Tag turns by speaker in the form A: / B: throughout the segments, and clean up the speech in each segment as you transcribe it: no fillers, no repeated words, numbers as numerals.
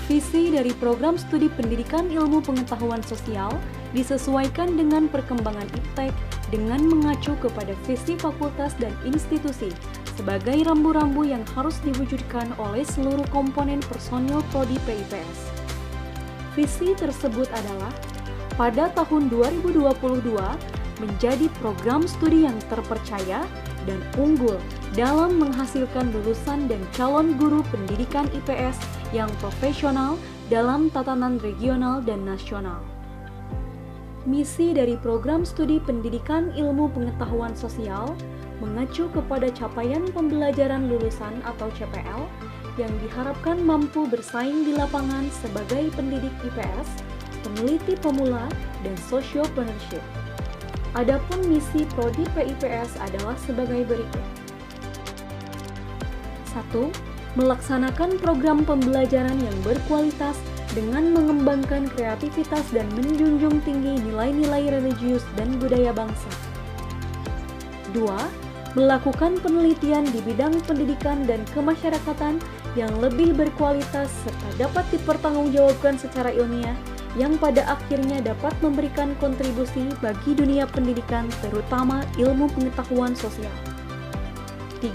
A: Visi dari program studi pendidikan ilmu pengetahuan sosial disesuaikan dengan perkembangan iptek dengan mengacu kepada visi fakultas dan institusi sebagai rambu-rambu yang harus diwujudkan oleh seluruh komponen personil Prodi PIPS. Visi tersebut adalah pada tahun 2022 menjadi program studi yang terpercaya dan unggul dalam menghasilkan lulusan dan calon guru pendidikan IPS yang profesional dalam tatanan regional dan nasional. Misi dari program studi pendidikan ilmu pengetahuan sosial mengacu kepada capaian pembelajaran lulusan atau CPL yang diharapkan mampu bersaing di lapangan sebagai pendidik IPS, peneliti pemula, dan sociopreneurship. Adapun misi Prodi PIPS adalah sebagai berikut. 1. Melaksanakan program pembelajaran yang berkualitas dengan mengembangkan kreativitas dan menjunjung tinggi nilai-nilai religius dan budaya bangsa. 2. Melakukan penelitian di bidang pendidikan dan kemasyarakatan yang lebih berkualitas serta dapat dipertanggungjawabkan secara ilmiah yang pada akhirnya dapat memberikan kontribusi bagi dunia pendidikan terutama ilmu pengetahuan sosial. 3.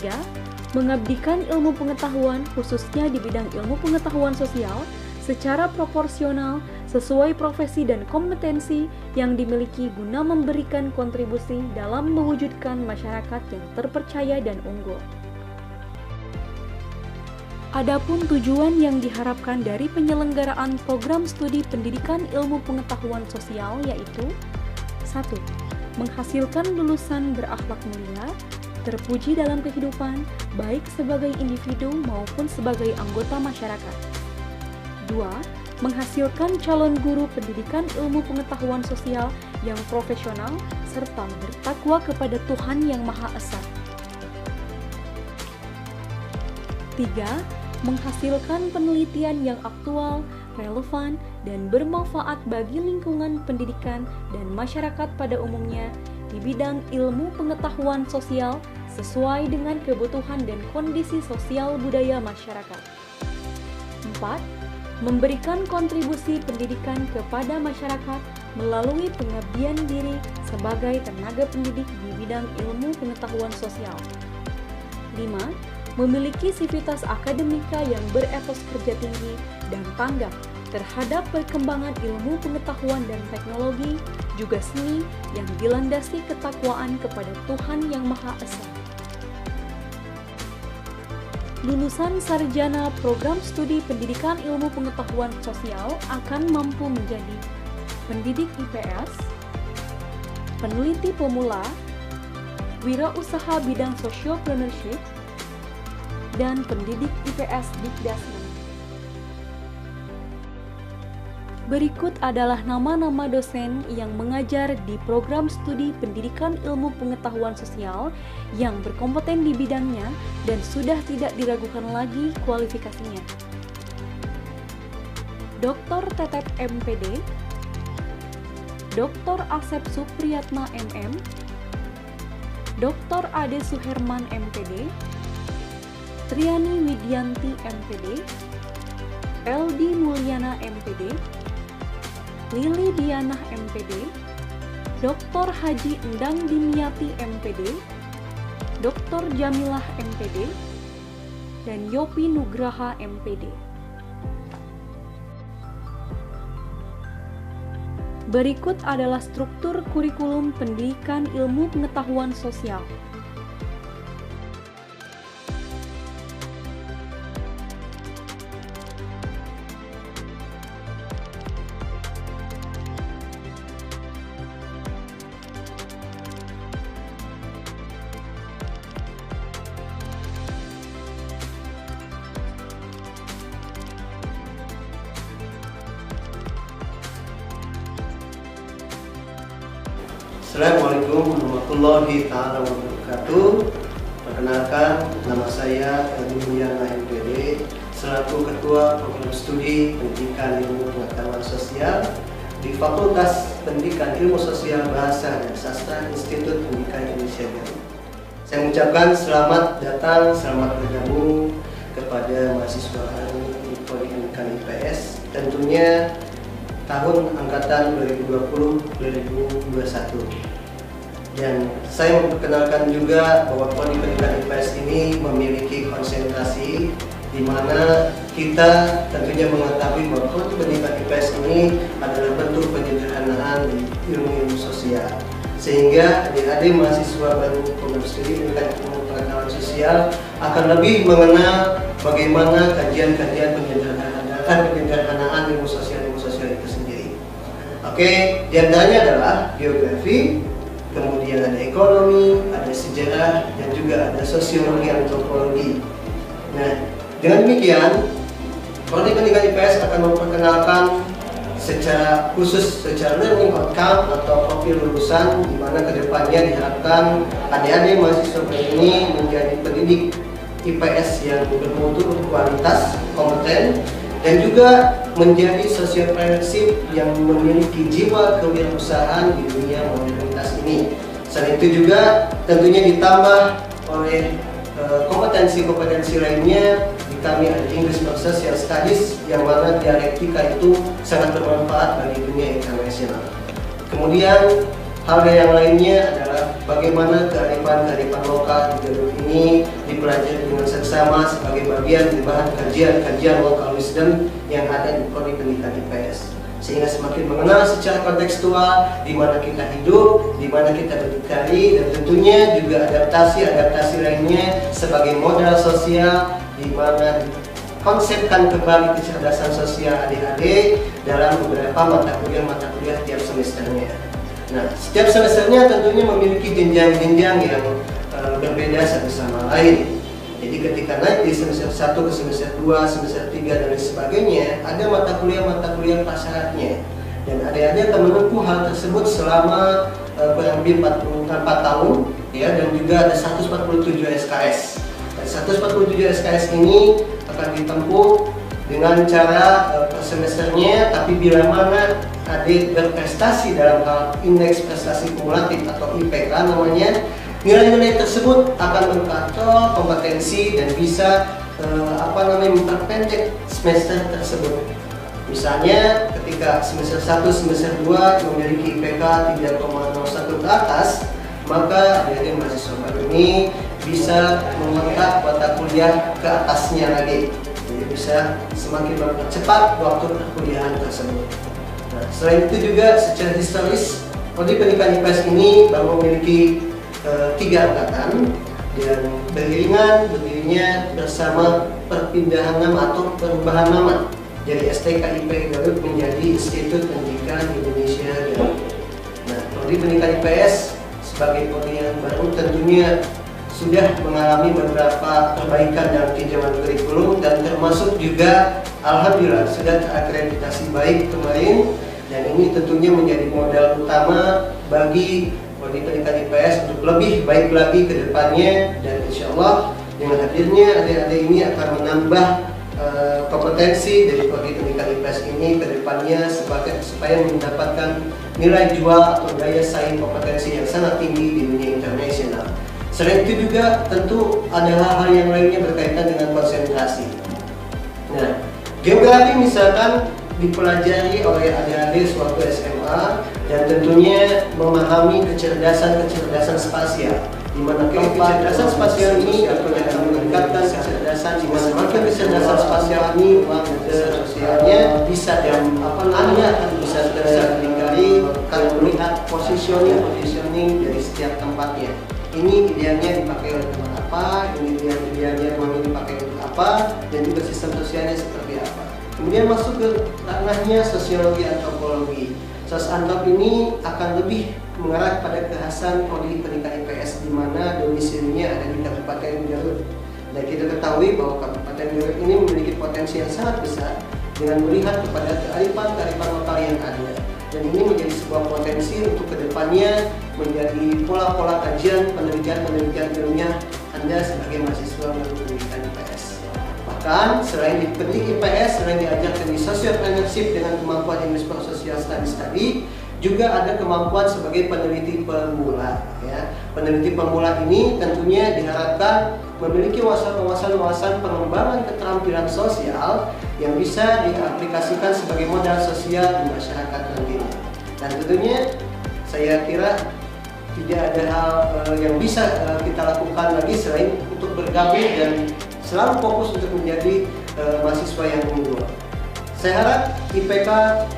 A: Mengabdikan ilmu pengetahuan khususnya di bidang ilmu pengetahuan sosial secara proporsional sesuai profesi dan kompetensi yang dimiliki guna memberikan kontribusi dalam mewujudkan masyarakat yang terpercaya dan unggul. Adapun tujuan yang diharapkan dari penyelenggaraan program studi pendidikan ilmu pengetahuan sosial yaitu 1. Menghasilkan lulusan berakhlak mulia, terpuji dalam kehidupan, baik sebagai individu maupun sebagai anggota masyarakat. 2. Menghasilkan calon guru pendidikan ilmu pengetahuan sosial yang profesional serta bertakwa kepada Tuhan Yang Maha Esa. 3. Menghasilkan penelitian yang aktual, relevan, dan bermanfaat bagi lingkungan pendidikan dan masyarakat pada umumnya di bidang ilmu pengetahuan sosial sesuai dengan kebutuhan dan kondisi sosial budaya masyarakat. 4. Memberikan kontribusi pendidikan kepada masyarakat melalui pengabdian diri sebagai tenaga pendidik di bidang ilmu pengetahuan sosial. 5. Memiliki sivitas akademika yang beretos kerja tinggi dan tanggap terhadap perkembangan ilmu pengetahuan dan teknologi, juga seni yang dilandasi ketakwaan kepada Tuhan Yang Maha Esa. Lulusan sarjana program studi pendidikan ilmu pengetahuan sosial akan mampu menjadi pendidik IPS, peneliti pemula, wirausaha bidang sociopreneurship, dan pendidik IPS Dikdasmen. Berikut adalah nama-nama dosen yang mengajar di program studi pendidikan ilmu pengetahuan sosial yang berkompeten di bidangnya dan sudah tidak diragukan lagi kualifikasinya. Dr. Tetep MPD, Dr. Asep Supriyatna MM, Dr. Ade Suherman MPD, Triani Widianti MPD, LD Mulyana MPD, Lili Dianah MPD, Dr. Haji Endang Dimyati MPD, Dr. Jamilah MPD, dan Yopi Nugraha MPD. Berikut adalah struktur kurikulum pendidikan ilmu pengetahuan sosial.
B: Assalamualaikum warahmatullahi wabarakatuh. Perkenalkan, nama saya Edi Mulyana MPD, selaku Ketua Program Studi Pendidikan Ilmu Pengetahuan Sosial di Fakultas Pendidikan Ilmu Sosial Bahasa dan Sastra Institut Pendidikan Indonesia. Saya mengucapkan selamat datang, selamat bergabung kepada mahasiswa di Prodi Pendidikan IPS tentunya tahun angkatan 2020-2021. Dan saya memperkenalkan juga bahwa Prodi Pendidikan IPS ini memiliki konsentrasi di mana kita tentunya mengetahui bahwa Prodi Pendidikan IPS ini adalah bentuk penyederhanaan di ilmu sosial, sehingga adik-adik mahasiswa baru program studi pendidikan ilmu pengetahuan sosial akan lebih mengenal bagaimana kajian-kajian penyederhanaan ilmu sosial itu sendiri. Oke, di antaranya adalah geografi, kemudian ada ekonomi, ada sejarah, dan juga ada sosiologi antropologi. Nah, dengan demikian, Prodi Pendidikan IPS akan memperkenalkan secara khusus, secara learning outcome atau profil lulusan, di mana kedepannya diharapkan adik-adik mahasiswa ini menjadi pendidik IPS yang bermutu, kualitas, kompeten, dan juga menjadi sosiopreneurship yang memiliki jiwa kewirausahaan di dunia modernitas ini. Selain itu juga tentunya ditambah oleh kompetensi-kompetensi lainnya. Di kami ada English for Social Studies, yang mana dialektika itu sangat bermanfaat bagi dunia internasional. Kemudian hal yang lainnya adalah bagaimana kearifan lokal di Garut ini dipelajari dengan seksama sebagai bagian dari bahan kajian local wisdom yang ada di Prodi Pendidikan IPS, sehingga semakin mengenal secara kontekstual di mana kita hidup, di mana kita berdikari, dan tentunya juga adaptasi lainnya sebagai modal sosial di mana konsepkan kembali kecerdasan sosial adik-adik dalam beberapa mata kuliah tiap semesternya. Nah, setiap semesternya tentunya memiliki jenjang-jenjang yang berbeda satu sama lain. Jadi ketika naik di semester 1 ke semester 2, semester 3 dan lain sebagainya, ada mata kuliah prasyaratnya. Dan adik-adik akan menempuh hal tersebut selama kurang lebih 44 tahun, ya, dan juga ada 147 SKS. Dan 147 SKS ini akan ditempuh dengan cara per semesternya, tapi bila mana adik berprestasi dalam hal indeks prestasi kumulatif atau IPK namanya, nilai-nilai tersebut akan mengkator kompetensi dan bisa memperpendek semester tersebut. Misalnya ketika semester 1, semester 2 memiliki IPK 3,01 ke atas, maka adik-adik mahasiswa baru ini bisa mengangkat mata kuliah ke atasnya lagi. Jadi bisa semakin mempercepat waktu perkuliahan tersebut. Nah, selain itu juga secara historis, Prodi Pendidikan IPS ini baru memiliki 3 angkatan, dan berdirinya bersama perpindahan nama atau perubahan nama dari STKIP Garut menjadi Institut Pendidikan Indonesia Garut. Nah, Prodi Pendidikan IPS sebagai prodi yang baru tentunya sudah mengalami beberapa perbaikan dalam tinjauan kurikulum, dan termasuk juga alhamdulillah sudah terakreditasi baik kemarin, dan ini tentunya menjadi modal utama bagi Prodi Pendidikan IPS untuk lebih baik lagi ke depannya. Dan insya Allah dengan hadirnya adik-adik ini akan menambah kompetensi dari Prodi Pendidikan IPS ini ke depannya supaya mendapatkan nilai jual atau daya saing kompetensi yang sangat tinggi di dunia internasional. Selain itu juga tentu ada hal-hal yang lainnya berkaitan dengan konsentrasi. Nah, geografi misalkan dipelajari oleh adik-adik sewaktu SMA, dan tentunya memahami kecerdasan spasial, di mana kecerdasan spasial ini akan meningkatkan kecerdasan, di mana semakin kecerdasan spasial ini sosialnya bisa bisa terdikari kalau melihat positioning dari setiap tempatnya. Ini idealnya dipakai oleh teman apa, ini idealnya dipakai untuk apa, dan juga sistem sosialnya seperti apa. Kemudian masuk ke ranahnya sosiologi antropologi. Sos antop ini akan lebih mengarah pada kekhasan Prodi Pendidikan IPS, di mana domisilinya ada di Kabupaten Garut. Dan kita ketahui bahwa Kabupaten Garut ini memiliki potensi yang sangat besar dengan melihat kepada kearifan lokal yang ada. Dan ini menjadi sebuah potensi untuk kedepannya menjadi pola-pola kajian penelitian ilmiah Anda sebagai mahasiswa pendidikan IPS. Bahkan selain dipendidik IPS, selain diajarkan di sociopreneurship dengan kemampuan English for Social Studies tadi, juga ada kemampuan sebagai peneliti pemula. Ya. Peneliti pemula ini tentunya diharapkan memiliki wawasan pengembangan keterampilan sosial yang bisa diaplikasikan sebagai modal sosial di masyarakat nantinya. Dan tentunya saya kira tidak ada hal yang bisa kita lakukan lagi selain untuk bergabung dan selalu fokus untuk menjadi mahasiswa yang unggul. Saya harap IPK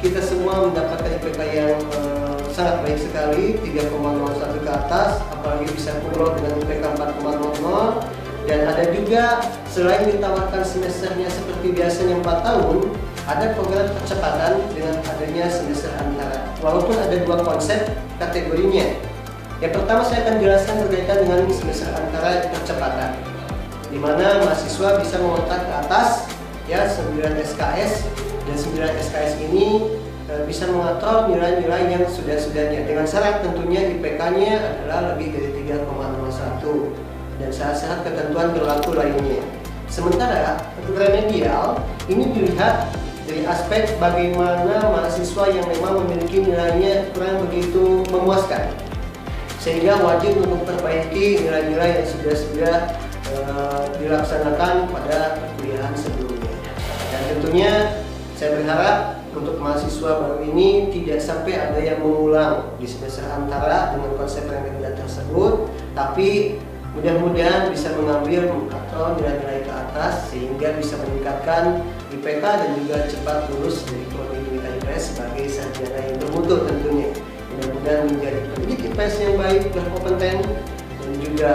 B: kita semua mendapatkan IPK yang sangat baik sekali, 3,01 ke atas, apalagi bisa kumlot dengan IPK 4,00. Dan ada juga selain ditawarkan semesternya seperti biasanya 4 tahun, ada program percepatan dengan adanya semester antara. Walaupun ada dua konsep kategorinya. Yang pertama saya akan jelaskan berkaitan dengan semester antara percepatan, di mana mahasiswa bisa mengotak ke atas ya 9 SKS, dan 9 SKS ini bisa mengatur nilai-nilai yang sudah-sudahnya dengan syarat tentunya IPK-nya adalah lebih dari 3,01 dan syarat-syarat ketentuan berlaku lainnya. Sementara untuk remedial ini dilihat dari aspek bagaimana mahasiswa yang memang memiliki nilainya kurang begitu memuaskan, sehingga wajib untuk memperbaiki nilai-nilai yang sudah dilaksanakan pada perkuliahan sebelumnya. Dan tentunya saya berharap untuk mahasiswa baru ini tidak sampai ada yang mengulang di semester antara dengan konsep remedial tersebut, tapi mudah-mudahan bisa mengambil atau nilai-nilai ke atas sehingga bisa meningkatkan IPK dan juga cepat lulus dari prodi IPS sebagai sarjana yang bermutu tentunya. Mudah-mudahan menjadi pendidik IPS yang baik, berkompeten, dan juga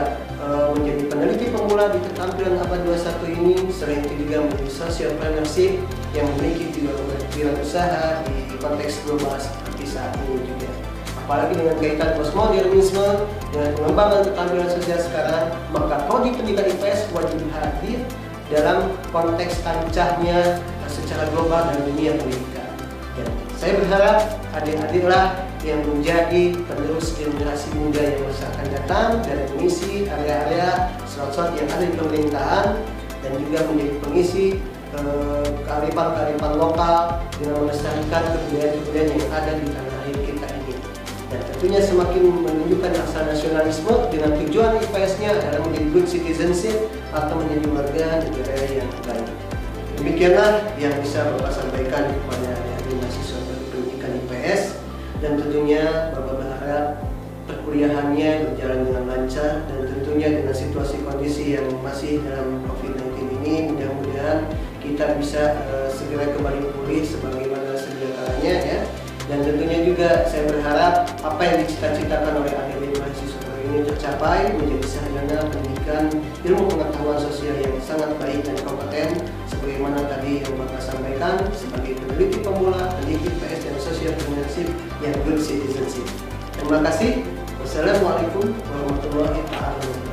B: menjadi peneliti pemula di keterampilan abad 21 ini. Selain itu juga menjadi socialpreneurship yang memiliki wirausaha di konteks global seperti saat ini juga. Apalagi dengan kaitan postmodernisme, dengan pengembangan keterampilan sosial sekarang, maka prodi pendidikan IPS wajib hadir dalam konteks kancahnya secara global dan dunia pendidikan. Dan saya berharap adik-adiklah yang menjadi penerus generasi muda yang masa akan datang dan mengisi area-area slot-slot yang ada di pemerintahan, dan juga menjadi pengisi kearifan-kearifan lokal dengan melestarikan kebudayaan-kebudayaan yang ada di tanah air kita ini. Dan tentunya semakin menunjukkan rasa nasionalisme dengan tujuan IPS-nya adalah menjadi good citizenship atau menjadi warga negara yang baik. Demikianlah yang bisa Bapak sampaikan kepada adik-adik mahasiswa pendidikan IPS, dan tentunya Bapak berharap perkuliahannya berjalan dengan lancar, dan tentunya dengan situasi kondisi yang masih dalam COVID-19 ini mudah-mudahan kita bisa segera kembali pulih sebagaimana sedia kalanya ya. Dan tentunya juga saya berharap apa yang dicita-citakan oleh adik-adik mahasiswa ini tercapai, menjadi sarjana pendidikan ilmu pengetahuan sosial yang sangat baik dan kompeten sebagaimana tadi yang Bapak sampaikan sebagai peneliti pemula, pendidik IPS dan socialpreneurship yang good citizenship. Terima kasih. Wassalamualaikum warahmatullahi wabarakatuh.